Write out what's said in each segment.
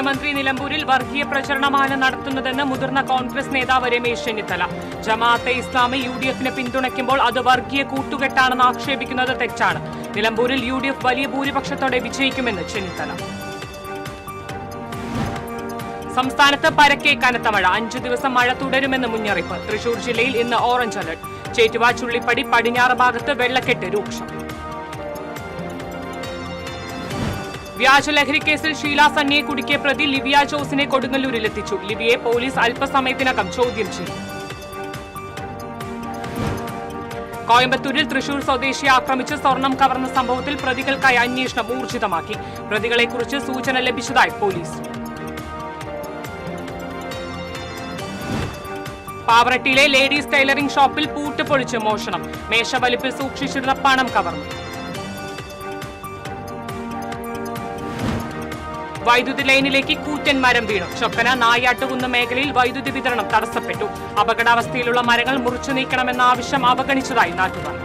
മുഖ്യമന്ത്രി നിലമ്പൂരിൽ വർഗീയ പ്രചരണമാണ് നടത്തുന്നതെന്ന് മുതിർന്ന കോൺഗ്രസ് നേതാവ് രമേശ് ചെന്നിത്തല. ജമാഅത്തെ ഇസ്ലാമി UDFനെ പിന്തുണയ്ക്കുമ്പോൾ അത് വർഗീയ കൂട്ടുകെട്ടാണെന്ന് ആക്ഷേപിക്കുന്നത് തെറ്റാണ്. നിലമ്പൂരിൽ UDF വലിയ ഭൂരിപക്ഷത്തോടെ വിജയിക്കുമെന്ന് ചെന്നിത്തല. സംസ്ഥാനത്ത് പരക്കെ കനത്ത മഴ. 5 ദിവസം മഴ തുടരുമെന്ന് മുന്നറിയിപ്പ്. തൃശൂർ ജില്ലയിൽ ഇന്ന് ഓറഞ്ച് അലർട്ട്. ചേറ്റുവ, ചുള്ളിപ്പടി, പടിഞ്ഞാറ് ഭാഗത്ത് വെള്ളക്കെട്ട് രൂക്ഷം. വ്യാജലഹരി കേസിൽ ഷീല സന്നിയെ കുടുക്കിയ പ്രതി ലിവിയ ജോസിനെ കൊടുങ്ങല്ലൂരിലെത്തിച്ചു. ലിവിയെ പോലീസ് അല്പസമയത്തിനകം ചോദ്യം ചെയ്യും. കോയമ്പത്തൂരിൽ തൃശൂർ സ്വദേശിയെ ആക്രമിച്ച് സ്വർണം കവർന്ന സംഭവത്തിൽ പ്രതികൾക്കായി അന്വേഷണം ഊർജിതമാക്കി. പ്രതികളെക്കുറിച്ച് സൂചന ലഭിച്ചതായി പോലീസ്. പാവറട്ടിയിലെ ലേഡീസ് ടൈലറിംഗ് ഷോപ്പിൽ പൂട്ട് പൊളിച്ച് മോഷണം. മേശവലിപ്പിൽ സൂക്ഷിച്ചിരുന്ന പണം കവർന്നു. വൈദ്യുതി ലൈനിലേക്ക് കൂറ്റൻ മരം വീണു. ചൊക്കന നായാട്ടുകുന്ന് മേഖലയിൽ വൈദ്യുതി വിതരണം തടസ്സപ്പെട്ടു. അപകടാവസ്ഥയിലുള്ള മരങ്ങൾ മുറിച്ചു നീക്കണമെന്ന ആവശ്യം അവഗണിച്ചതായി നാട്ടുകാർ.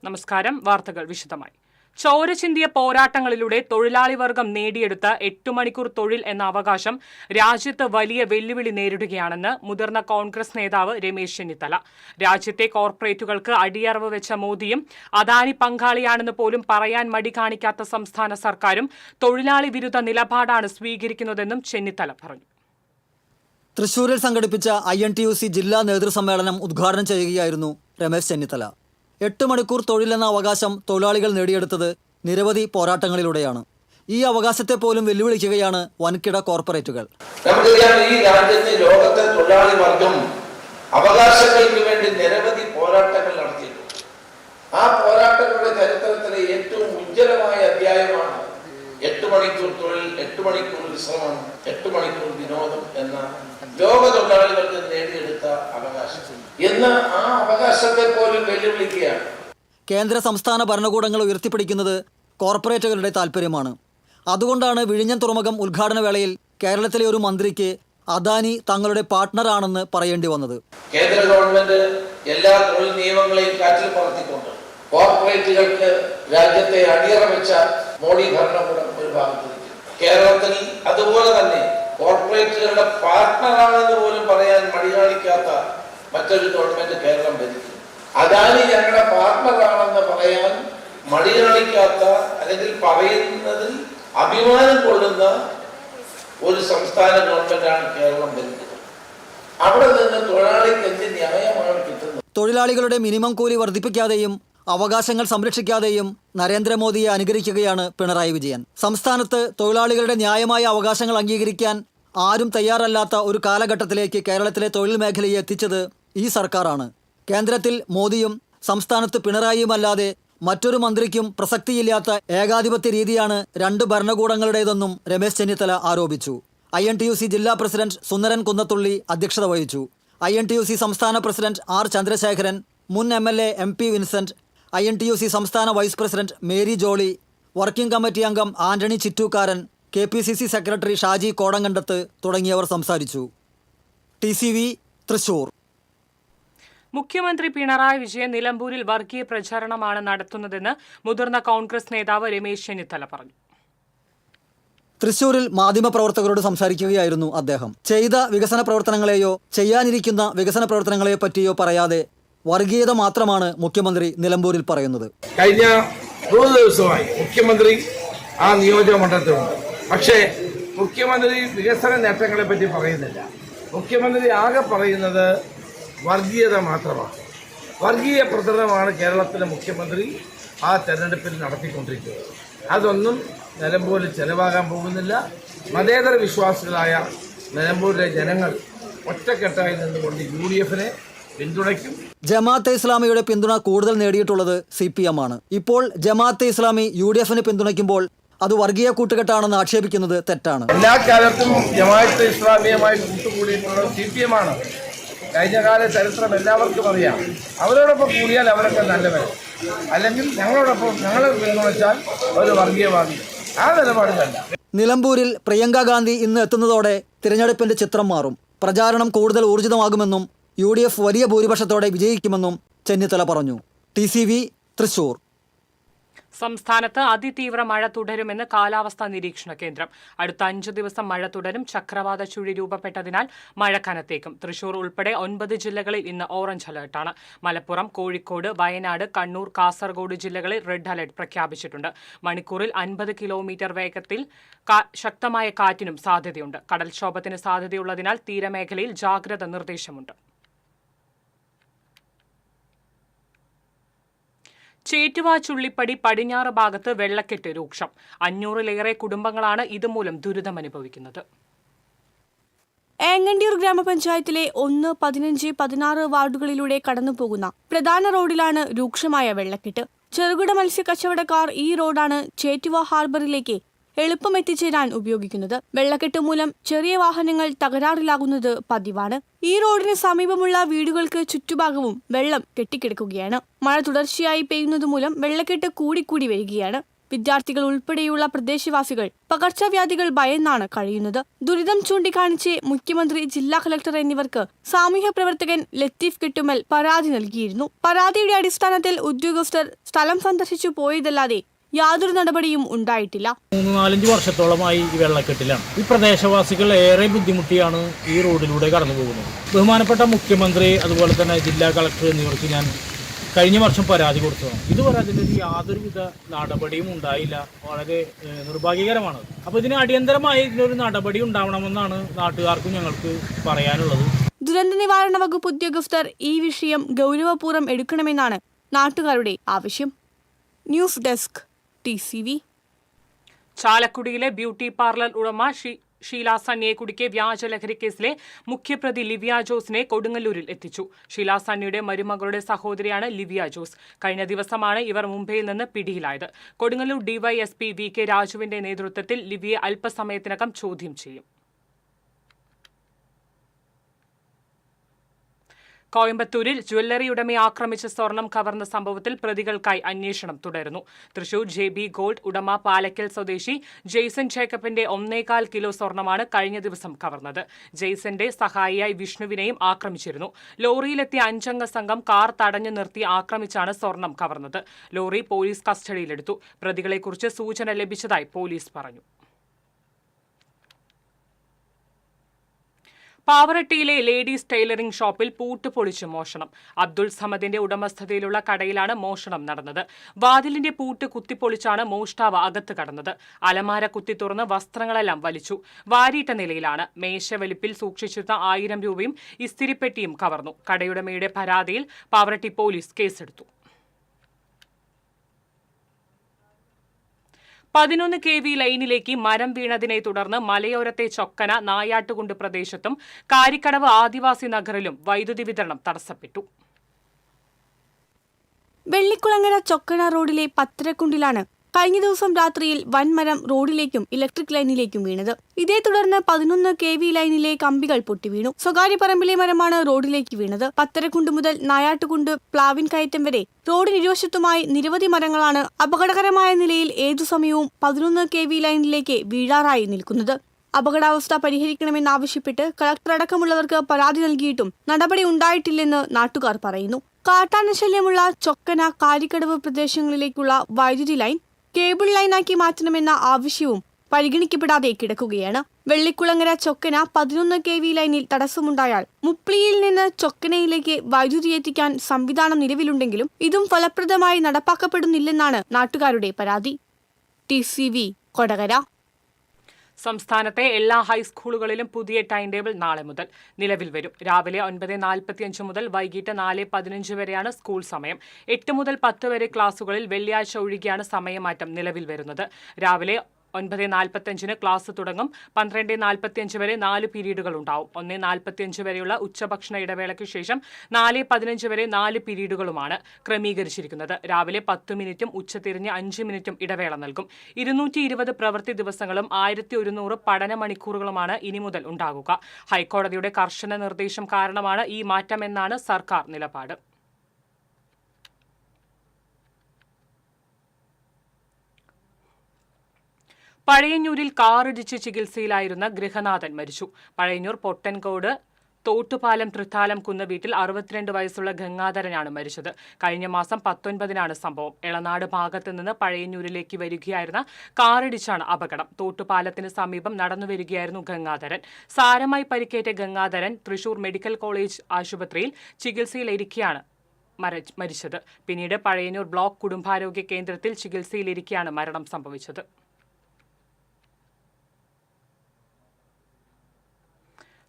നമസ്കാരം. വാർത്തകൾ വിശദമായി. ചോര ചിന്തിയ പോരാട്ടങ്ങളിലൂടെ തൊഴിലാളി വർഗം നേടിയെടുത്ത 8 മണിക്കൂർ തൊഴിൽ എന്ന അവകാശം രാജ്യത്ത് വലിയ വെല്ലുവിളി നേരിടുകയാണെന്ന് മുതിർന്ന കോൺഗ്രസ് നേതാവ് രമേശ് ചെന്നിത്തല. രാജ്യത്തെ കോർപ്പറേറ്റുകൾക്ക് അടിയറവ് വെച്ച മോദിയും അദാനി പങ്കാളിയാണെന്ന് പോലും പറയാൻ മടി കാണിക്കാത്ത സംസ്ഥാന സർക്കാരും തൊഴിലാളി വിരുദ്ധ നിലപാടാണ് സ്വീകരിക്കുന്നതെന്നും ചെന്നിത്തല പറഞ്ഞു. തൃശൂരിൽ സംഘടിപ്പിച്ച INTUC ജില്ലാ നേതൃസമ്മേളനം ഉദ്ഘാടനം ചെയ്യുകയായിരുന്നു രമേശ് ചെന്നിത്തല. 8 മണിക്കൂർ തൊഴിലെന്ന അവകാശം തൊഴിലാളികൾ നേടിയെടുത്തത് നിരവധി പോരാട്ടങ്ങളിലൂടെയാണ്. ഈ അവകാശത്തെ പോലും വെല്ലുവിളിക്കുകയാണ് വൻകിട കോർപ്പറേറ്റുകൾ. നമുക്കറിയാം, ഈ രാജ്യത്തെ ലോകത്തെ തൊഴിലാളി വർഗം അവകാശങ്ങൾക്ക് വേണ്ടി നിരവധി പോരാട്ടങ്ങൾ നടത്തിയിട്ടുണ്ട്. ആ പോരാട്ടങ്ങളുടെ ചരിത്രത്തിലെ ഏറ്റവും ഉജ്ജ്വലമായ അധ്യായമാണ് 8 മണിക്കൂർ തൊഴിൽ, 8 മണിക്കൂർ വിശ്രമം, 8 മണിക്കൂർ വിനോദം എന്ന ലോക തൊഴിലാളികൾക്ക് നേടിയെടുത്ത അവകാശം. എന്ന് ആ അവകാശത്തെ പോലും വെല്ലുവിളിക്കുകയാണ്. കേന്ദ്ര സംസ്ഥാന ഭരണകൂടങ്ങൾ ഉയർത്തിപ്പിടിക്കുന്നത് കോർപ്പറേറ്റുകളുടെ താല്പര്യമാണ്. അതുകൊണ്ടാണ് വിഴിഞ്ഞം തുറമുഖം ഉദ്ഘാടന വേളയിൽ കേരളത്തിലെ ഒരു മന്ത്രിക്ക് അദാനി തങ്ങളുടെ പാർട്ട്ണറാണെന്ന് പറയേണ്ടി വന്നത്. കേന്ദ്ര ഗവൺമെന്റ് എല്ലാ തൊഴിൽ നിയമങ്ങളെയും കാറ്റിൽ പറത്തിക്കൊണ്ട് കോർപ്പറേറ്റുകൾക്ക് രാജ്യത്തെ അടിയറ വെച്ച മോഡി ഭരണകൂടം ഒരു ഭാഗത്തിരിക്കും. കേരളത്തിൽ അതുപോലെ തന്നെ കോർപ്പറേറ്റുകളുടെ പാർട്ട്ണറാണെന്ന് പോലും പറയാൻ മടികാണിക്കാത്ത മറ്റൊരു ഗവൺമെന്റ് കേരളം ഭരിക്കും. അദാനി ഞങ്ങളുടെ പാർട്ട്ണറാണെന്ന് പറയാൻ മടികാണിക്കാത്ത, അല്ലെങ്കിൽ പറയുന്നതിൽ അഭിമാനം കൊള്ളുന്ന ഒരു സംസ്ഥാന ഗവൺമെന്റാണ് കേരളം ഭരിക്കുന്നത്. അവിടെ നിന്ന് തൊഴിലാളിക്ക് എന്ത് ന്യായമാണ് കിട്ടുന്നത്? തൊഴിലാളികളുടെ മിനിമം കൂലി വർദ്ധിപ്പിക്കാതെയും അവകാശങ്ങൾ സംരക്ഷിക്കാതെയും നരേന്ദ്രമോദിയെ അനുകരിക്കുകയാണ് പിണറായി വിജയൻ. സംസ്ഥാനത്ത് തൊഴിലാളികളുടെ ന്യായമായ അവകാശങ്ങൾ അംഗീകരിക്കാൻ ആരും തയ്യാറല്ലാത്ത ഒരു കാലഘട്ടത്തിലേക്ക് കേരളത്തിലെ തൊഴിൽ മേഖലയെ എത്തിച്ചത് ഈ സർക്കാരാണ്. കേന്ദ്രത്തിൽ മോദിയും സംസ്ഥാനത്ത് പിണറായിയുമല്ലാതെ മറ്റൊരു മന്ത്രിക്കും പ്രസക്തിയില്ലാത്ത ഏകാധിപത്യ രീതിയാണ് 2 ഭരണകൂടങ്ങളുടേതെന്നും രമേശ് ചെന്നിത്തല ആരോപിച്ചു. INTUC ജില്ലാ പ്രസിഡന്റ് സുന്ദരൻ കുന്നത്തുള്ളി അധ്യക്ഷത വഹിച്ചു. INTUC സംസ്ഥാന പ്രസിഡന്റ് R ചന്ദ്രശേഖരൻ, മുൻ MLA MP വിൻസെന്റ്, INTUC സംസ്ഥാന vice president Mary Jolly, working committee അംഗം Antony Chittookkaran, KPCC secretary Shaji Kodankandath തുടങ്ങിയവർ സംസാരിച്ചു. TCV തൃശൂർ. മുഖ്യമന്ത്രി പിണറായി വിജയൻ നിലമ്പൂരിൽ വർഗീയ പ്രചാരണമാണ് നടത്തുന്നതെന്ന് മുതിർന്ന കോൺഗ്രസ് നേതാവ് രമേശ് ചെന്നിത്തല പറഞ്ഞു. തൃശൂരിൽ മാധ്യമപ്രവർത്തകരോട് സംസാരിക്കുകയായിരുന്നു അദ്ദേഹം. ചെയ്ത വികസന പ്രവർത്തനങ്ങളെയോ ചെയ്യാനിരിക്കുന്ന വികസന പ്രവർത്തനങ്ങളെയോ പറ്റിയോ പറയാതെ വർഗീയത മാത്രമാണ് മുഖ്യമന്ത്രി നിലമ്പൂരിൽ പറയുന്നത്. കഴിഞ്ഞ 3 ദിവസമായി മുഖ്യമന്ത്രി ആ നിയോജക മണ്ഡലത്തിലുണ്ട്. പക്ഷേ മുഖ്യമന്ത്രി വികസന നേട്ടങ്ങളെ പറ്റി പറയുന്നില്ല. മുഖ്യമന്ത്രി ആകെ പറയുന്നത് വർഗീയത മാത്രമാണ്. വർഗീയ പ്രചരണമാണ് കേരളത്തിലെ മുഖ്യമന്ത്രി ആ തെരഞ്ഞെടുപ്പിൽ നടത്തിക്കൊണ്ടിരിക്കുന്നത്. അതൊന്നും നിലമ്പൂരിൽ ചെലവാകാൻ പോകുന്നില്ല. മതേതര വിശ്വാസികളായ നിലമ്പൂരിലെ ജനങ്ങൾ ഒറ്റക്കെട്ടായി നിന്നുകൊണ്ട് UDFനെ പിന്തുണയ്ക്കും. ജമാഅത്തെ ഇസ്ലാമിയുടെ പിന്തുണ കൂടുതൽ നേടിയിട്ടുള്ളത് CPM ആണ്. ഇപ്പോൾ ജമാഅത്തെ ഇസ്ലാമി UDFനെ പിന്തുണയ്ക്കുമ്പോൾ അത് വർഗീയ കൂട്ടുകെട്ടാണെന്ന് ആക്ഷേപിക്കുന്നത് തെറ്റാണ്. എല്ലാ കാലത്തും ജമാഅത്തെ ഇസ്ലാമിയുമായി കൂട്ടുകൂടിയിട്ടുള്ളത് CPM ആണ്. കഴിഞ്ഞകാല ചരിത്രം എല്ലാവർക്കും അറിയാം. അവരോടൊപ്പം കൂടിയാൽ അവരൊക്കെ നല്ലവരും, അല്ലെങ്കിൽ ഞങ്ങളോടൊപ്പം ഞങ്ങളെ പിന്തുണച്ചാൽ ഒരു വർഗീയവാദി. ആ നിലപാടിലല്ല. നിലമ്പൂരിൽ പ്രിയങ്ക ഗാന്ധി ഇന്ന് എത്തുന്നതോടെ തിരഞ്ഞെടുപ്പിന്റെ ചിത്രം മാറും. പ്രചാരണം കൂടുതൽ ഊർജിതമാകുമെന്നും UDF വലിയ ഭൂരിപക്ഷത്തോടെ വിജയിക്കുമെന്നും ചെന്നിത്തല പറഞ്ഞു. TCV തൃശൂർ. സംസ്ഥാനത്ത് അതിതീവ്ര മഴ തുടരുമെന്ന് കാലാവസ്ഥാ നിരീക്ഷണ കേന്ദ്രം. അടുത്ത 5 ദിവസം മഴ തുടരും. ചക്രവാത ചുഴി രൂപപ്പെട്ടതിനാൽ മഴ കനത്തേക്കും. തൃശൂർ ഉൾപ്പെടെ 9 ജില്ലകളിൽ ഇന്ന് ഓറഞ്ച് അലർട്ടാണ്. മലപ്പുറം, കോഴിക്കോട്, വയനാട്, കണ്ണൂർ, കാസർഗോഡ് ജില്ലകളിൽ റെഡ് അലർട്ട് പ്രഖ്യാപിച്ചിട്ടുണ്ട്. മണിക്കൂറിൽ 50 കിലോമീറ്റർ വേഗത്തിൽ ശക്തമായ കാറ്റിനും സാധ്യതയുണ്ട്. കടൽക്ഷോഭത്തിന് സാധ്യതയുള്ളതിനാൽ തീരമേഖലയിൽ ജാഗ്രത നിർദ്ദേശമുണ്ട്. ചേറ്റുവ ചുള്ളിപ്പടി പടിഞ്ഞാറ് ഭാഗത്ത് വെള്ളക്കെട്ട് രൂക്ഷം. 500-ലേറെ കുടുംബങ്ങളാണ് ഇതുമൂലം ദുരിതമനുഭവിക്കുന്നത്. ഏങ്ങണ്ടിയൂർ ഗ്രാമപഞ്ചായത്തിലെ 1, 15, 16 വാർഡുകളിലൂടെ കടന്നുപോകുന്ന പ്രധാന റോഡിലാണ് രൂക്ഷമായ വെള്ളക്കെട്ട്. ചെറുകിട മത്സ്യ കച്ചവടക്കാർ ഈ റോഡാണ് ചേറ്റുവ ഹാർബറിലേക്ക് എളുപ്പം എത്തിച്ചേരാൻ ഉപയോഗിക്കുന്നത്. വെള്ളക്കെട്ട് മൂലം ചെറിയ വാഹനങ്ങൾ തകരാറിലാകുന്നത് പതിവാണ്. ഈ റോഡിന് സമീപമുള്ള വീടുകൾക്ക് ചുറ്റുഭാഗവും വെള്ളം കെട്ടിക്കിടക്കുകയാണ്. മഴ തുടർച്ചയായി പെയ്യുന്നതുമൂലം വെള്ളക്കെട്ട് കൂടിക്കൂടി വരികയാണ്. വിദ്യാർത്ഥികൾ ഉൾപ്പെടെയുള്ള പ്രദേശവാസികൾ പകർച്ചവ്യാധികൾ ഭയന്നാണ് കഴിയുന്നത്. ദുരിതം ചൂണ്ടിക്കാണിച്ച് മുഖ്യമന്ത്രി, ജില്ലാ കളക്ടർ എന്നിവർക്ക് സാമൂഹ്യ പ്രവർത്തകൻ ലത്തീഫ് കെട്ടുമൽ പരാതി നൽകിയിരുന്നു. പരാതിയുടെ അടിസ്ഥാനത്തിൽ ഉദ്യോഗസ്ഥർ സ്ഥലം സന്ദർശിച്ചു പോയതല്ലാതെ യാതൊരു നടപടിയും ഉണ്ടായിട്ടില്ല. 3-4 വർഷത്തോളമായി ഈ വെള്ളക്കെട്ടിലാണ്. ഈ പ്രദേശവാസികൾ ഏറെ ബുദ്ധിമുട്ടിയാണ് ഈ റോഡിലൂടെ കടന്നു പോകുന്നത്. ബഹുമാനപ്പെട്ട മുഖ്യമന്ത്രി, അതുപോലെ തന്നെ ജില്ലാ കളക്ടർ എന്നിവർക്ക് ഞാൻ കഴിഞ്ഞ വർഷം പരാതി കൊടുത്തതാണ്. ഇതുവരെ അതിലൊരു യാതൊരുവിധ നടപടിയും ഉണ്ടായില്ല. വളരെ നിർഭാഗ്യകരമാണ്. അപ്പോൾ ഇതിന് അടിയന്തരമായി ഇതിനൊരു നടപടി ഉണ്ടാവണമെന്നാണ് നാട്ടുകാർക്കും ഞങ്ങൾക്ക് പറയാനുള്ളത്. ദുരന്ത നിവാരണ വകുപ്പ് ഉദ്യോഗസ്ഥർ ഈ വിഷയം ഗൗരവപൂർവ്വം എടുക്കണമെന്നാണ് നാട്ടുകാരുടെ ആവശ്യം. News desk TCV. ചാലക്കുടിയിലെ ബ്യൂട്ടി പാർലർ ഉടമ ഷീല സണ്ണിയെ കുടുക്കിയ വ്യാജലഹരി കേസിലെ മുഖ്യപ്രതി ലിവിയ ജോസിനെ കൊടുങ്ങല്ലൂരിൽ എത്തിച്ചു. ഷീല സണ്ണിയുടെ മരുമകളുടെ സഹോദരിയാണ് ലിവിയ ജോസ്. കഴിഞ്ഞ ദിവസമാണ് ഇവർ മുംബൈയിൽ നിന്ന് പിടിയിലായത്. കൊടുങ്ങല്ലൂർ DYSP VK രാജുവിന്റെ നേതൃത്വത്തിൽ ലിവിയെ അല്പസമയത്തിനകം ചോദ്യം ചെയ്യും. കോയമ്പത്തൂരിൽ ജ്വല്ലറി ഉടമയെ ആക്രമിച്ച് സ്വർണം കവർന്ന സംഭവത്തിൽ പ്രതികൾക്കായി അന്വേഷണം തുടരുന്നു. തൃശൂർ JB ഗോൾഡ് ഉടമ പാലക്കൽ സ്വദേശി ജെയ്സൺ ജേക്കബിന്റെ 1.25 കിലോ സ്വർണമാണ് കഴിഞ്ഞ ദിവസം കവർന്നത്. ജെയ്സന്റെ സഹായിയായി വിഷ്ണുവിനെയും ആക്രമിച്ചിരുന്നു. ലോറിയിലെത്തിയ 5-അംഗ സംഘം കാർ തടഞ്ഞു നിർത്തി ആക്രമിച്ചാണ് സ്വർണം കവർന്നത്. ലോറി പോലീസ് കസ്റ്റഡിയിലെടുത്തു. പ്രതികളെക്കുറിച്ച് സൂചന ലഭിച്ചതായി പോലീസ് പറഞ്ഞു. പാവറട്ടിയിലെ ലേഡീസ് ടൈലറിംഗ് ഷോപ്പിൽ പൂട്ട് പൊളിച്ച് മോഷണം. അബ്ദുൾ സമദിന്റെ ഉടമസ്ഥതയിലുള്ള കടയിലാണ് മോഷണം നടന്നത്. വാതിലിന്റെ പൂട്ട് കുത്തിപ്പൊളിച്ചാണ് മോഷ്ടാവ് അകത്ത് കടന്നത്. അലമാര കുത്തി തുറന്ന് വസ്ത്രങ്ങളെല്ലാം വലിച്ചു. വാരിയിട്ട നിലയിലാണ്. മേശവലിപ്പിൽ സൂക്ഷിച്ചിരുന്ന 1000 രൂപയും ഇസ്തിരിപ്പെട്ടിയും കവർന്നു. കടയുടമയുടെ പരാതിയിൽ പാവറട്ടി പോലീസ് കേസെടുത്തു. 11 kV ലൈനിലേക്ക് മരം വീണതിനെ തുടർന്ന് മലയോരത്തെ ചൊക്കന, നായാട്ടുകുണ്ട് പ്രദേശത്തും കാരിക്കടവ് ആദിവാസി നഗറിലും വൈദ്യുതി വിതരണം തടസ്സപ്പെട്ടു. വെള്ളിക്കുളങ്ങര ചൊക്കന റോഡിലെ പത്തരക്കുണ്ടിലാണ് കഴിഞ്ഞ ദിവസം രാത്രിയിൽ വൻമരം റോഡിലേക്കും ഇലക്ട്രിക് ലൈനിലേക്കും വീണത്. ഇതേ തുടർന്ന് 11 kV ലൈനിലെ കമ്പികൾ പൊട്ടിവീണു. സ്വകാര്യ പറമ്പിലെ മരമാണ് റോഡിലേക്ക് വീണത്. പത്തരക്കുണ്ട് മുതൽ നായാട്ടുകുണ്ട് പ്ലാവിൻ കയറ്റം വരെ റോഡിന് ഇരുവശത്തുമായി നിരവധി മരങ്ങളാണ് അപകടകരമായ നിലയിൽ ഏതു സമയവും 11 kV ലൈനിലേക്ക് വീഴാറായി നിൽക്കുന്നത്. അപകടാവസ്ഥ പരിഹരിക്കണമെന്നാവശ്യപ്പെട്ട് കളക്ടർ അടക്കമുള്ളവർക്ക് പരാതി നൽകിയിട്ടും നടപടി ഉണ്ടായിട്ടില്ലെന്ന് നാട്ടുകാർ പറയുന്നു. കാട്ടാനശല്യമുള്ള ചൊക്കന, കാരിക്കടവ് പ്രദേശങ്ങളിലേക്കുള്ള വൈദ്യുതി ലൈൻ കേബിൾ ലൈനാക്കി മാറ്റണമെന്ന ആവശ്യവും പരിഗണിക്കപ്പെടാതെ കിടക്കുകയാണ്. വെള്ളിക്കുളങ്ങര ചൊക്കന 11 kV ലൈനിൽ തടസ്സമുണ്ടായാൽ മുപ്ലിയിൽ നിന്ന് ചൊക്കനയിലേക്ക് വൈദ്യുതി എത്തിക്കാൻ സംവിധാനം നിലവിലുണ്ടെങ്കിലും ഇതും ഫലപ്രദമായി നടപ്പാക്കപ്പെടുന്നില്ലെന്നാണ് നാട്ടുകാരുടെ പരാതി. TCV കൊടകര. സംസ്ഥാനത്തെ എല്ലാ ഹൈസ്കൂളുകളിലും പുതിയ ടൈം ടേബിൾ നാളെ മുതൽ നിലവിൽ വരും. രാവിലെ 9:45 മുതൽ വൈകിട്ട് 4:15 വരെയാണ് സ്കൂൾ സമയം. 8 മുതൽ 10 വരെ ക്ലാസുകളിൽ വെള്ളിയാഴ്ച ഒഴികെയാണ് സമയമാറ്റം നിലവിൽ വരുന്നത്. രാവിലെ 9:45 ക്ലാസ് തുടങ്ങും. 12:45 വരെ 4 പീരീഡുകൾ ഉണ്ടാവും. 1:45 വരെയുള്ള ഉച്ചഭക്ഷണ ഇടവേളയ്ക്ക് ശേഷം 4:15 വരെ 4 പീരീഡുകളുമാണ് ക്രമീകരിച്ചിരിക്കുന്നത്. രാവിലെ 10 മിനിറ്റും ഉച്ചതിരിഞ്ഞ് 5 മിനിറ്റും ഇടവേള നൽകും. 220 പ്രവൃത്തി ദിവസങ്ങളും 1100 പഠന മണിക്കൂറുകളുമാണ് ഇനി മുതൽ ഉണ്ടാകുക. ഹൈക്കോടതിയുടെ കർശന നിർദ്ദേശം കാരണമാണ് ഈ മാറ്റമെന്നാണ് സർക്കാർ നിലപാട്. പഴയന്നൂരിൽ കാറിടിച്ച് ചികിത്സയിലായിരുന്ന ഗൃഹനാഥൻ മരിച്ചു. പഴയന്നൂർ പൊട്ടൻകോട് തോട്ടുപാലം തൃത്താലം കുന്ന് വീട്ടിൽ 62 വയസ്സുള്ള ഗംഗാധരനാണ് മരിച്ചത്. കഴിഞ്ഞ മാസം 19-നാണ് സംഭവം. എളനാട് ഭാഗത്ത് നിന്ന് പഴയന്നൂരിലേക്ക് വരികയായിരുന്ന കാറിടിച്ചാണ് അപകടം. തോട്ടുപാലത്തിന് സമീപം നടന്നുവരികയായിരുന്നു ഗംഗാധരൻ. സാരമായി പരിക്കേറ്റ ഗംഗാധരൻ തൃശൂർ മെഡിക്കൽ കോളേജ് ആശുപത്രിയിൽ ചികിത്സയിലിരിക്കെയാണ് മരിച്ചത്. പിന്നീട് പഴയന്നൂർ ബ്ലോക്ക് കുടുംബാരോഗ്യ കേന്ദ്രത്തിൽ ചികിത്സയിലിരിക്കെയാണ് മരണം സംഭവിച്ചത്.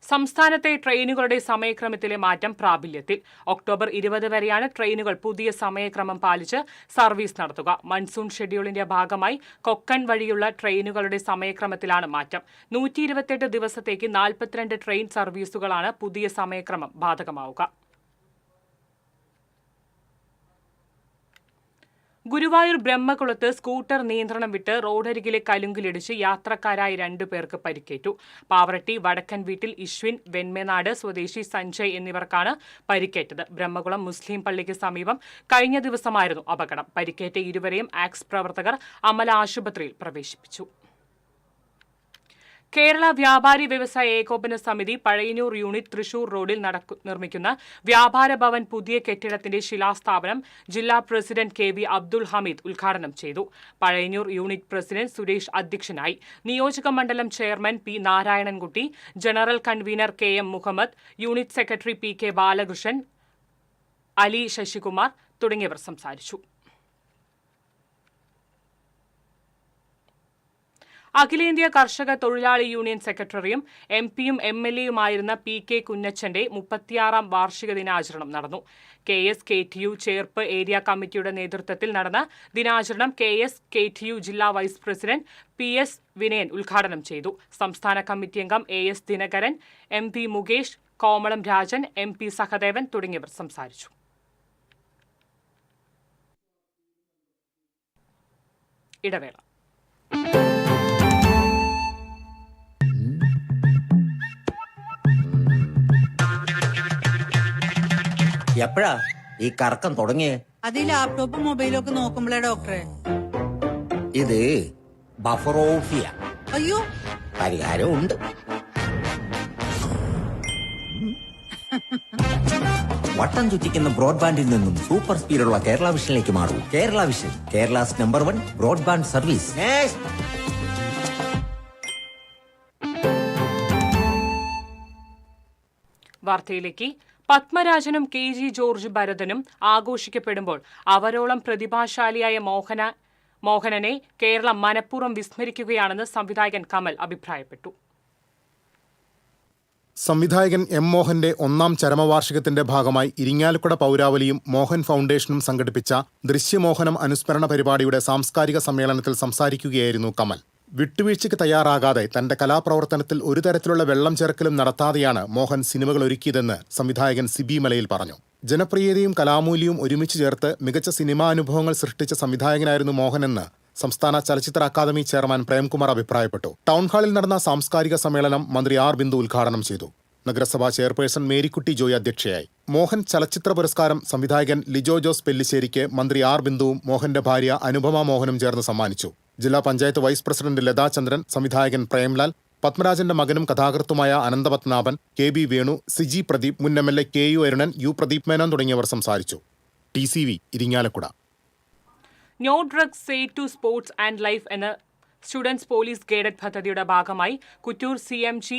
സംസ്ഥാനത്തെ ട്രെയിനുകളുടെ സമയക്രമത്തിലെ മാറ്റം പ്രാബല്യത്തിൽ. ഒക്ടോബർ 20 വരെയാണ് ട്രെയിനുകൾ പുതിയ സമയക്രമം പാലിച്ച് സർവീസ് നടത്തുക. മൺസൂൺ ഷെഡ്യൂളിന്റെ ഭാഗമായി കൊക്കൺ വഴിയുള്ള ട്രെയിനുകളുടെ സമയക്രമത്തിലാണ് മാറ്റം. 128 ദിവസത്തേക്ക് 42 ട്രെയിൻ സർവീസുകളാണ് പുതിയ സമയക്രമം ബാധകമാവുക. ഗുരുവായൂർ ബ്രഹ്മകുളത്ത് സ്കൂട്ടർ നിയന്ത്രണം വിട്ട് റോഡരികിലെ കലുങ്കിലിടിച്ച് യാത്രക്കാരായ 2 പേർക്ക് പരിക്കേറ്റു. പാവറട്ടി വടക്കൻ വീട്ടിൽ ഇശ്വിൻ, വെൺമേനാട് സ്വദേശി സഞ്ജയ് എന്നിവർക്കാണ് പരിക്കേറ്റത്. ബ്രഹ്മകുളം മുസ്ലിം പള്ളിക്ക് സമീപം കഴിഞ്ഞ ദിവസമായിരുന്നു അപകടം. പരിക്കേറ്റ ഇരുവരെയും ആക്സ് പ്രവർത്തകർ അമല ആശുപത്രിയിൽ പ്രവേശിപ്പിച്ചു. കേരള വ്യാപാരി വ്യവസായ ഏകോപന സമിതി പഴയന്നൂർ യൂണിറ്റ് തൃശൂർ റോഡിൽ നിർമ്മിക്കുന്ന വ്യാപാര ഭവൻ പുതിയ കെട്ടിടത്തിന്റെ ശിലാസ്ഥാപനം ജില്ലാ പ്രസിഡന്റ് KV അബ്ദുൾ ഹമീദ് ഉദ്ഘാടനം ചെയ്തു. പഴയന്നൂർ യൂണിറ്റ് പ്രസിഡന്റ് സുരേഷ് അധ്യക്ഷനായി. നിയോജക മണ്ഡലം chairman P. Narayanankutty, general convener KM Muhammad, unit secretary PK Balakrishnan, Ali Sasikumar തുടങ്ങിയവർ സംസാരിച്ചു. അഖിലേന്ത്യാ കർഷക തൊഴിലാളി യൂണിയൻ സെക്രട്ടറിയും MP-യും MLA-യുമായിരുന്ന PK കുഞ്ഞച്ചന്റെ 36-ാം വാർഷിക ദിനാചരണം നടന്നു. KS-KTU ചേർപ്പ് ഏരിയ കമ്മിറ്റിയുടെ നേതൃത്വത്തിൽ നടന്ന ദിനാചരണം KS-KTU ജില്ലാ വൈസ് പ്രസിഡന്റ് PS വിനയൻ ഉദ്ഘാടനം ചെയ്തു. സംസ്ഥാന കമ്മിറ്റി അംഗം AS ദിനകരൻ, MP മുകേഷ്, കോമളം രാജൻ, MP സഹദേവൻ തുടങ്ങിയവർ സംസാരിച്ചു. ഇടവേള. എപ്പോഴാ ഈ കറക്കം തുടങ്ങിയേ? അത് ഈ ലാപ്ടോപ്പും മൊബൈലും ഒക്കെ നോക്കുമ്പോഴേ ഡോക്ടറെ. ഇത് ബഫറോഫിയ. അയ്യോ, പരിഹാരം ഉണ്ട്. വട്ടം ചുറ്റിക്കുന്ന ബ്രോഡ്ബാൻഡിൽ നിന്നും സൂപ്പർ സ്പീഡുള്ള കേരള വിഷനിലേക്ക് മാറൂ. Kerala Vision, Kerala's number 1 broadband service. വാർത്തയിലേക്ക്. പത്മരാജനും KG ജോർജ് ഭരതനും ആഘോഷിക്കപ്പെടുമ്പോൾ അവരോളം പ്രതിഭാശാലിയായ മോഹനനെ കേരളം മനഃപൂർവ്വം വിസ്മരിക്കുകയാണെന്ന് സംവിധായകൻ കമൽ അഭിപ്രായപ്പെട്ടു. സംവിധായകൻ M. മോഹന്റെ 1-ാം ചരമവാർഷികത്തിന്റെ ഭാഗമായി ഇരിങ്ങാലക്കുട പൗരാവലിയും മോഹൻ ഫൗണ്ടേഷനും സംഘടിപ്പിച്ച ദൃശ്യമോഹനം അനുസ്മരണ പരിപാടിയുടെ സാംസ്കാരിക സമ്മേളനത്തിൽ സംസാരിക്കുകയായിരുന്നു കമൽ. വിട്ടുവീഴ്ചയ്ക്ക് തയ്യാറാകാതെ തന്റെ കലാപ്രവർത്തനത്തിൽ ഒരു തരത്തിലുള്ള വെള്ളം ചേർക്കലും നടത്താതെയാണ് മോഹൻ സിനിമകൾ ഒരുക്കിയതെന്ന് സംവിധായകൻ സിബി മലയിൽ പറഞ്ഞു. ജനപ്രിയതയും കലാമൂല്യവും ഒരുമിച്ച് ചേർത്ത് മികച്ച സിനിമാ അനുഭവങ്ങൾ സൃഷ്ടിച്ച സംവിധായകനായിരുന്നു മോഹനെന്ന് സംസ്ഥാന ചലച്ചിത്ര അക്കാദമി ചെയർമാൻ പ്രേംകുമാർ അഭിപ്രായപ്പെട്ടു. ടൗൺഹാളിൽ നടന്ന സാംസ്കാരിക സമ്മേളനം മന്ത്രി R. ബിന്ദു ഉദ്ഘാടനം ചെയ്തു. നഗരസഭാ ചെയർപേഴ്സൺ മേരിക്കുട്ടി ജോയ് അധ്യക്ഷയായി. മോഹൻ ചലച്ചിത്ര പുരസ്കാരം സംവിധായകൻ ലിജോ ജോസ് പെല്ലിശ്ശേരിക്ക് മന്ത്രി R. ബിന്ദുവും മോഹന്റെ ഭാര്യ അനുപമ മോഹനും ചേർന്ന് സമ്മാനിച്ചു. ജില്ലാ പഞ്ചായത്ത് വൈസ് പ്രസിഡന്റ് ലതാ ചന്ദ്രൻ, സംവിധായകൻ പ്രേംലാൽ, പത്മരാജന്റെ മകനും കഥാകൃത്തുമായ അനന്തപത്മനാഭൻ, KB വേണു, സിജി പ്രദീപ്, മുൻ MLA KU Arunan, U. Pradeep Menon തുടങ്ങിയവർ സംസാരിച്ചു. TCV Irinjalakuda. No drugs say to sports and life എന്ന സ്റ്റുഡൻസ് പോലീസ് ഗൈഡഡ് പദ്ധതിയുടെ ഭാഗമായി കുറ്റൂർ CMG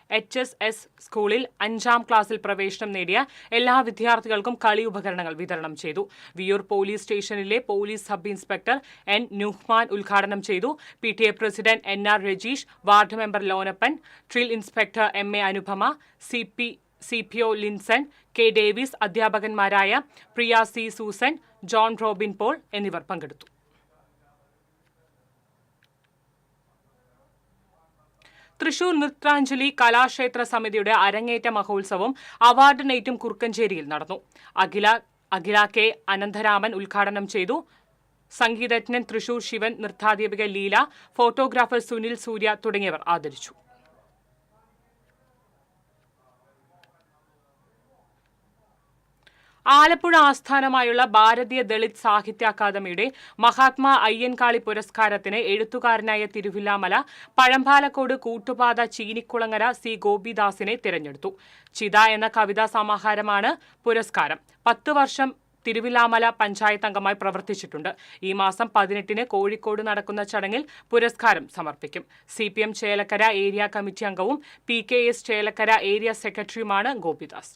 HSS സ്കൂളിൽ 5-ാം ക്ലാസ്സിൽ പ്രവേശനം നേടിയ എല്ലാ വിദ്യാർത്ഥികൾക്കും കളി ഉപകരണങ്ങൾ വിതരണം ചെയ്തു. വിയൂർ പോലീസ് സ്റ്റേഷനിലെ police sub inspector N. Nuhman ഉദ്ഘാടനം ചെയ്തു. PTA president NR Rajeesh, ward member Lonappan, drill inspector MA Anupama, CPO Linson, K. Davis, അധ്യാപകന്മാരായ പ്രിയ C. സൂസൻ, ജോൺ റോബിൻ പോൾ എന്നിവർ പങ്കെടുത്തു. തൃശൂർ നൃത്താഞ്ജലി കലാക്ഷേത്ര സമിതിയുടെ അരങ്ങേറ്റ മഹോത്സവം അവാർഡ് നൈറ്റും കുറുക്കഞ്ചേരിയിൽ നടന്നു. അഖില K. അനന്തരാമൻ ഉദ്ഘാടനം ചെയ്തു. സംഗീതജ്ഞൻ തൃശൂർ ശിവൻ, നൃത്താധ്യാപിക ലീല, ഫോട്ടോഗ്രാഫർ സുനിൽ സൂര്യ തുടങ്ങിയവർ ആദരിച്ചു. ആലപ്പുഴ ആസ്ഥാനമായുള്ള ഭാരതീയ ദളിത് സാഹിത്യ അക്കാദമിയുടെ മഹാത്മാ അയ്യൻകാളി പുരസ്കാരത്തിന് എഴുത്തുകാരനായ തിരുവില്ലാമല പഴമ്പാലക്കോട് കൂട്ടുപാത ചീനിക്കുളങ്ങര സി ഗോപിദാസിനെ തിരഞ്ഞെടുത്തു. ചിത എന്ന കവിതാ സമാഹാരമാണ് പുരസ്കാരം. 10 വർഷം തിരുവില്ലാമല പഞ്ചായത്ത് അംഗമായി പ്രവർത്തിച്ചിട്ടുണ്ട്. ഈ മാസം 18-ന് കോഴിക്കോട് നടക്കുന്ന ചടങ്ങിൽ പുരസ്കാരം സമർപ്പിക്കും. CPM ചേലക്കര ഏരിയ കമ്മിറ്റി അംഗവും PKS ചേലക്കര ഏരിയ സെക്രട്ടറിയുമാണ് Gopidas.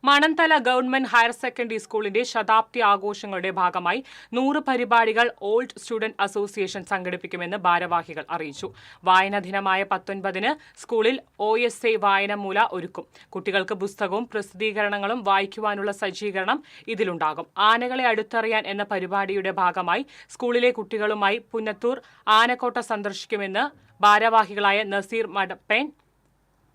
Mananthala government higher secondary സ്കൂളിന്റെ ശതാബ്ദി ആഘോഷങ്ങളുടെ ഭാഗമായി 100 പരിപാടികൾ ഓൾഡ് സ്റ്റുഡന്റ് അസോസിയേഷൻ സംഘടിപ്പിക്കുമെന്ന് ഭാരവാഹികൾ അറിയിച്ചു. വായനാ ദിനമായ 19-ന് സ്കൂളിൽ OSA വായനമൂല ഒരുക്കും. കുട്ടികൾക്ക് പുസ്തകവും പ്രസിദ്ധീകരണങ്ങളും വായിക്കുവാനുള്ള സജ്ജീകരണം ഇതിലുണ്ടാകും. ആനകളെ അടുത്തറിയാൻ എന്ന പരിപാടിയുടെ ഭാഗമായി സ്കൂളിലെ കുട്ടികളുമായി പുന്നത്തൂർ ആനക്കോട്ട സന്ദർശിക്കുമെന്ന് ഭാരവാഹികളായ നസീർ മടപ്പേൻ,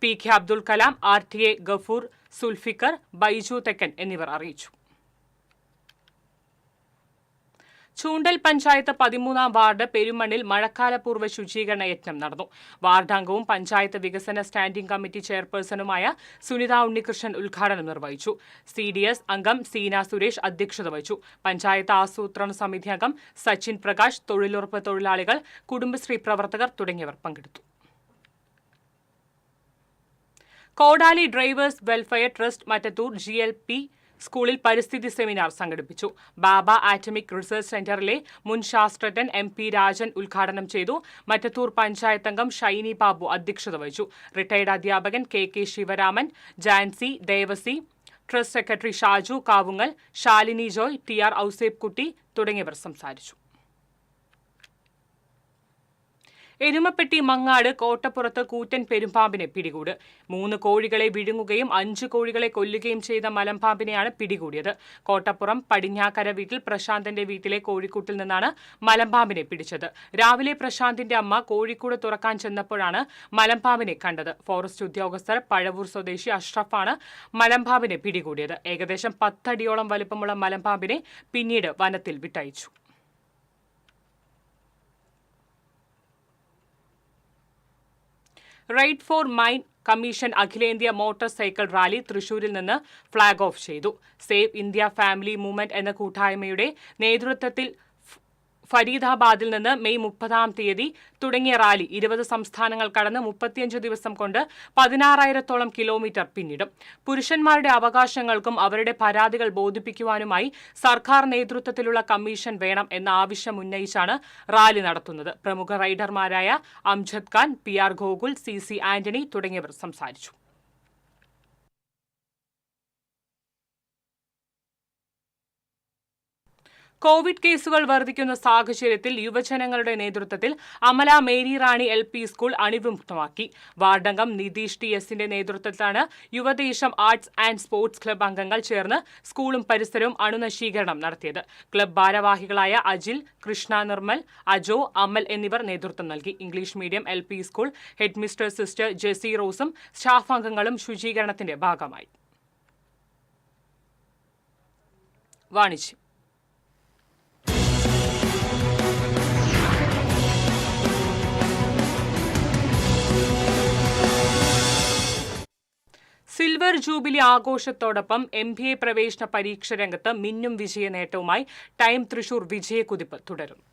PK അബ്ദുൽ കലാം, RTA ഗഫൂർ, സുൽഫിക്കർ, ബൈജു തെക്കൻ എന്നിവർ അറിയിച്ചു. ചൂണ്ടൽ പഞ്ചായത്ത് 13-ാം വാർഡ് പെരുമണ്ണിൽ മഴക്കാലപൂർവ്വ ശുചീകരണ യജ്ഞം നടന്നു. വാർഡംഗവും പഞ്ചായത്ത് വികസന സ്റ്റാൻഡിംഗ് കമ്മിറ്റി ചെയർപേഴ്സണുമായ സുനിത ഉണ്ണികൃഷ്ണൻ ഉദ്ഘാടനം നിർവഹിച്ചു. CDS അംഗം സീന സുരേഷ് അധ്യക്ഷത വഹിച്ചു. പഞ്ചായത്ത് ആസൂത്രണ സമിതി അംഗം സച്ചിൻ പ്രകാശ്, തൊഴിലുറപ്പ് തൊഴിലാളികൾ, കുടുംബശ്രീ പ്രവർത്തകർ തുടങ്ങിയവർ പങ്കെടുത്തു. കോടാലി drivers welfare trust Mattathur GLP സ്കൂളിൽ പരിസ്ഥിതി സെമിനാർ സംഘടിപ്പിച്ചു. ബാബ ആറ്റമിക് റിസർച്ച് സെന്ററിലെ മുൻ ശാസ്ത്രജ്ഞൻ MP രാജൻ ഉദ്ഘാടനം ചെയ്തു. മറ്റത്തൂർ പഞ്ചായത്ത് അംഗം ഷൈനി ബാബു അധ്യക്ഷത വഹിച്ചു. റിട്ടയർഡ് അധ്യാപകൻ KK Sivaraman, Jancy, Devasi, trust secretary Shaju Kavungal, Shalini Joy, TR Ouseph Kutty തുടങ്ങിയവർ സംസാരിച്ചു. എരുമപ്പെട്ടി മങ്ങാട് കോട്ടപ്പുറത്ത് കൂറ്റൻ പെരുമ്പാമ്പിനെ പിടികൂട്. 3 കോഴികളെ വിഴുങ്ങുകയും 5 കോഴികളെ കൊല്ലുകയും ചെയ്ത മലമ്പാമ്പിനെയാണ് പിടികൂടിയത്. കോട്ടപ്പുറം പടിഞ്ഞാക്കര വീട്ടിൽ പ്രശാന്തന്റെ വീട്ടിലെ കോഴിക്കൂട്ടിൽ നിന്നാണ് മലമ്പാമ്പിനെ പിടിച്ചത്. രാവിലെ പ്രശാന്തിന്റെ അമ്മ കോഴിക്കൂട് തുറക്കാൻ ചെന്നപ്പോഴാണ് മലമ്പാമ്പിനെ കണ്ടത്. ഫോറസ്റ്റ് ഉദ്യോഗസ്ഥർ പഴവൂർ സ്വദേശി അഷ്റഫാണ് മലമ്പാമ്പിനെ പിടികൂടിയത്. ഏകദേശം 10 അടിയോളം വലുപ്പമുള്ള മലമ്പാമ്പിനെ പിന്നീട് വനത്തിൽ വിട്ടയച്ചു. റൈറ്റ് ഫോർ മൈൻ കമ്മീഷൻ അഖിലേന്ത്യാ മോട്ടോർ സൈക്കിൾ റാലി തൃശൂരിൽ നിന്ന് ഫ്ളാഗ് ഓഫ് ചെയ്തു. സേവ് ഇന്ത്യ ഫാമിലി മൂവ്മെന്റ് എന്ന കൂട്ടായ്മയുടെ നേതൃത്വത്തിൽ ഫരീദാബാദിൽ നിന്ന് മെയ് 30-ാം തീയതി തുടങ്ങിയ റാലി 20 സംസ്ഥാനങ്ങൾ കടന്ന് 35 ദിവസം കൊണ്ട് 16,000-ഓളം കിലോമീറ്റർ പിന്നിടും. പുരുഷന്മാരുടെ അവകാശങ്ങൾക്കും അവരുടെ പരാതികൾ ബോധിപ്പിക്കുവാനുമായി സർക്കാർ നേതൃത്വത്തിലുള്ള കമ്മീഷൻ വേണം എന്ന ആവശ്യം ഉന്നയിച്ചാണ് റാലി നടത്തുന്നത്. പ്രമുഖ റൈഡർമാരായ അംജദ് ഖാൻ, PR ഗോകുൽ, CC ആന്റണി തുടങ്ങിയവർ സംസാരിച്ചു. കോവിഡ് കേസുകൾ വർദ്ധിക്കുന്ന സാഹചര്യത്തിൽ യുവജനങ്ങളുടെ നേതൃത്വത്തിൽ അമല മേരി റാണി LP സ്കൂൾ അണുവിമുക്തമാക്കി. വാർഡംഗം നിതീഷ് TSന്റെ നേതൃത്വത്തിലാണ് യുവദേശം ആർട്സ് ആൻഡ് സ്പോർട്സ് ക്ലബ് അംഗങ്ങൾ ചേർന്ന് സ്കൂളും പരിസരവും അണുനശീകരണം നടത്തിയത്. ക്ലബ് ഭാരവാഹികളായ അജിൽ, കൃഷ്ണ നിർമ്മൽ, അജോ, അമൽ എന്നിവർ നേതൃത്വം നൽകി. English medium LP school headmistress sister Jessy റോസും സ്റ്റാഫ് അംഗങ്ങളും ശുചീകരണത്തിന്റെ ഭാഗമായി. വാണിജ്യം. സിൽവർ ജൂബിലി ആഘോഷത്തോടൊപ്പം MBA പ്രവേശന പരീക്ഷ രംഗത്ത് മിന്നും വിജയ നേട്ടവുമായി ടൈം തൃശൂർ വിജയക്കുതിപ്പ് തുടരുന്നു.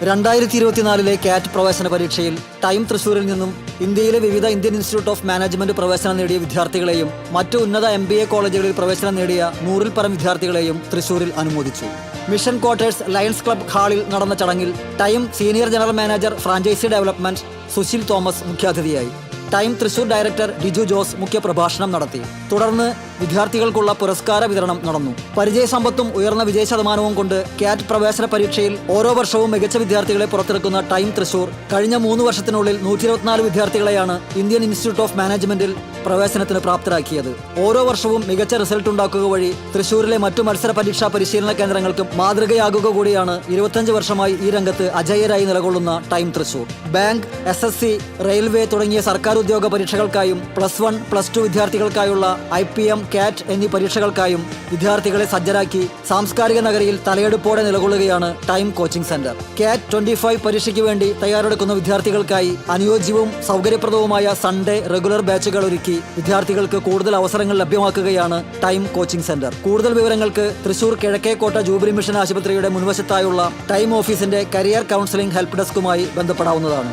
2024 കാറ്റ് പ്രവേശന പരീക്ഷയിൽ ടൈം തൃശൂരിൽ നിന്നും ഇന്ത്യയിലെ വിവിധ ഇന്ത്യൻ ഇൻസ്റ്റിറ്റ്യൂട്ട് ഓഫ് മാനേജ്മെന്റ് പ്രവേശനം നേടിയ വിദ്യാർത്ഥികളെയും മറ്റു ഉന്നത MBA കോളേജുകളിൽ പ്രവേശനം നേടിയ 100-ൽ പരം വിദ്യാർത്ഥികളെയും തൃശൂരിൽ അനുമോദിച്ചു. മിഷൻ ക്വാർട്ടേഴ്സ് ലയൺസ് ക്ലബ് ഹാളിൽ നടന്ന ചടങ്ങിൽ time senior general manager franchise development Susheel Thomas മുഖ്യാതിഥിയായി. Time Thrissur director Diju Jose മുഖ്യപ്രഭാഷണം നടത്തി. തുടർന്ന് വിദ്യാർത്ഥികൾക്കുള്ള പുരസ്കാര വിതരണം നടന്നു. പരിചയസമ്പത്തും ഉയർന്ന വിജയശതമാനവും കൊണ്ട് കാറ്റ് പ്രവേശന പരീക്ഷയിൽ ഓരോ വർഷവും മികച്ച വിദ്യാർത്ഥികളെ പുറത്തിറക്കുന്ന ടൈം തൃശൂർ കഴിഞ്ഞ 3 വർഷത്തിനുള്ളിൽ 124 വിദ്യാർത്ഥികളെയാണ് ഇന്ത്യൻ ഇൻസ്റ്റിറ്റ്യൂട്ട് ഓഫ് മാനേജ്മെന്റിൽ പ്രവേശനത്തിന് പ്രാപ്തരാക്കിയത്. ഓരോ വർഷവും മികച്ച റിസൾട്ട് ഉണ്ടാക്കുക വഴി തൃശൂരിലെ മറ്റു മത്സര പരീക്ഷാ പരിശീലന കേന്ദ്രങ്ങൾക്കും മാതൃകയാകുക കൂടിയാണ് 25 വർഷമായി ഈ രംഗത്ത് അജയ്യരായി നിലകൊള്ളുന്ന time Thrissur. Bank, SSC, railway തുടങ്ങിയ സർക്കാർ ഉദ്യോഗ പരീക്ഷകൾക്കായും +1, +2 വിദ്യാർത്ഥികൾക്കായുള്ള IPM, കാറ്റ് എന്നീ പരീക്ഷകൾക്കായും വിദ്യാർത്ഥികളെ സജ്ജരാക്കി സാംസ്കാരിക നഗരിയിൽ തലയെടുപ്പോടെ നിലകൊള്ളുകയാണ് ടൈം കോച്ചിംഗ് സെന്റർ. കാറ്റ് 25 പരീക്ഷയ്ക്ക് വേണ്ടി തയ്യാറെടുക്കുന്ന വിദ്യാർത്ഥികൾക്കായി അനുയോജ്യവും സൗകര്യപ്രദവുമായ സൺഡേ റെഗുലർ ബാച്ചുകൾ ഒരുക്കി വിദ്യാർത്ഥികൾക്ക് കൂടുതൽ അവസരങ്ങൾ ലഭ്യമാക്കുകയാണ് ടൈം കോച്ചിംഗ് സെന്റർ. കൂടുതൽ വിവരങ്ങൾക്ക് തൃശൂർ കിഴക്കേക്കോട്ട ജൂബിലി മിഷൻ ആശുപത്രിയുടെ മുൻവശത്തായുള്ള ടൈം ഓഫീസിന്റെ കരിയർ കൗൺസിലിംഗ് ഹെൽപ്പ് ഡെസ്കുമായി ബന്ധപ്പെടാവുന്നതാണ്.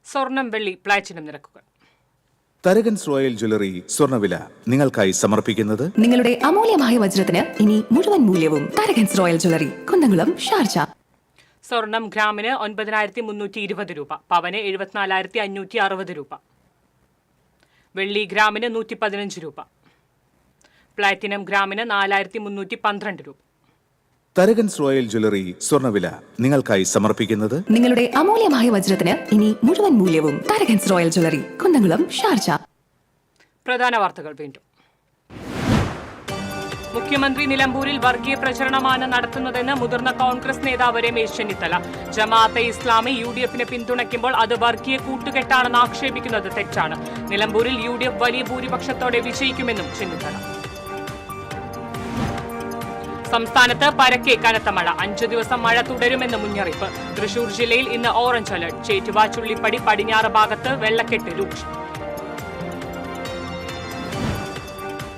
സ്വർണം, വെള്ളി, പ്ലാറ്റിനം നിരക്കുകൾ. തരകൻസ് റോയൽ ജ്വല്ലറി സ്വർണ്ണവില നിങ്ങൾക്കായി സമർപ്പിക്കുന്നത് നിങ്ങളുടെ അമൂല്യമായ വജ്രത്തിന് ഇനി മുഴുവൻ മൂല്യവും Tharakans royal jewellery, Kunnamkulam, Sharjah. സ്വർണം ഗ്രാമിന് 9,320 രൂപ, പവന് 74,560 രൂപ. വെള്ളി ഗ്രാമിന് 115 രൂപ. പ്ലാറ്റിനം ഗ്രാമിന് 4,312 രൂപ. തരകൻസ് റോയൽ ജ്വല്ലറി സ്വർണ്ണവില നിങ്ങൾക്കായി സമർപ്പിക്കുന്നത് നിങ്ങളുടെ അമൂല്യമായ വജ്രത്തിന് ഇനി മുഴുവൻ മൂല്യവും Tharakans royal jewellery, Kunnamkulam, Sharjah. പ്രധാന വാർത്തകൾ വീണ്ടും. മുഖ്യമന്ത്രി നിലമ്പൂരിൽ വർഗീയ പ്രചരണമാണ് നടത്തുന്നതെന്ന് മുതിർന്ന കോൺഗ്രസ് നേതാവ് രമേശ് ചെന്നിത്തല. ജമാഅത്തെ ഇസ്ലാമി UDFനെ പിന്തുണയ്ക്കുമ്പോൾ അത് വർഗീയ കൂട്ടുകെട്ടാണെന്ന് ആക്ഷേപിക്കുന്നത് തെറ്റാണ്. നിലമ്പൂരിൽ UDF വലിയ ഭൂരിപക്ഷത്തോടെ വിജയിക്കുമെന്നും ചെന്നിത്തല. സംസ്ഥാനത്ത് പരക്കെ കനത്ത മഴ, 5 ദിവസം മഴ തുടരുമെന്ന് മുന്നറിയിപ്പ്. തൃശൂർ ജില്ലയിൽ ഇന്ന് ഓറഞ്ച് അലർട്ട്. ചേറ്റുവ, ചുള്ളിപ്പടി, പടിഞ്ഞാറ് ഭാഗത്ത് വെള്ളക്കെട്ട് രൂക്ഷം.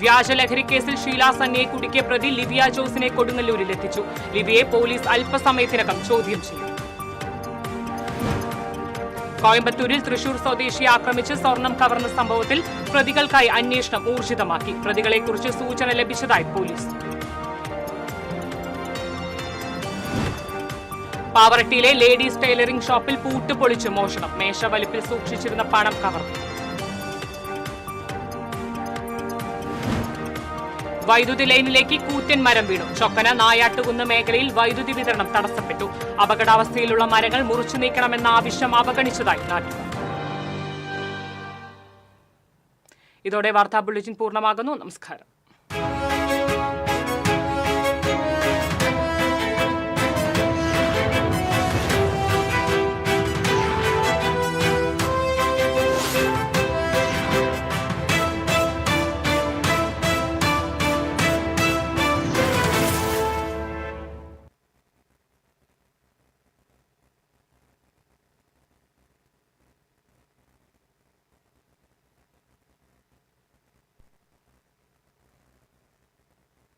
വ്യാജലഹരി കേസിൽ ഷീല സന്നിയെ കുടുക്കിയ പ്രതി ലിവിയ ജോസിനെ കൊടുങ്ങല്ലൂരിലെത്തിച്ചു. ലിവിയെ പോലീസ് അല്പസമയത്തിനകം ചോദ്യം ചെയ്യും. കോയമ്പത്തൂരിൽ തൃശൂർ സ്വദേശിയെ ആക്രമിച്ച് സ്വർണം കവർന്ന സംഭവത്തിൽ പ്രതികൾക്കായി അന്വേഷണം ഊർജിതമാക്കി. പ്രതികളെക്കുറിച്ച് സൂചന ലഭിച്ചതായി പോലീസ്. പാവറട്ടിയിലെ ലേഡീസ് ടൈലറിംഗ് ഷോപ്പിൽ പൂട്ട് പൊളിച്ച് മോഷണം. മേശവലിപ്പിൽ സൂക്ഷിച്ചിരുന്ന പണം കവർന്നു. വൈദ്യുതി ലൈനിലേക്ക് കൂറ്റൻ മരം വീണു. ചൊക്കന നായാട്ടുകുന്ന് മേഖലയിൽ വൈദ്യുതി വിതരണം തടസ്സപ്പെട്ടു. അപകടാവസ്ഥയിലുള്ള മരങ്ങൾ മുറിച്ചു നീക്കണമെന്ന ആവശ്യം അവഗണിച്ചതായി നാട്ടുകാർ. ഇതോടെ വാർത്താ ബുള്ളറ്റിൻ പൂർണ്ണമാകുന്നു. നമസ്കാരം.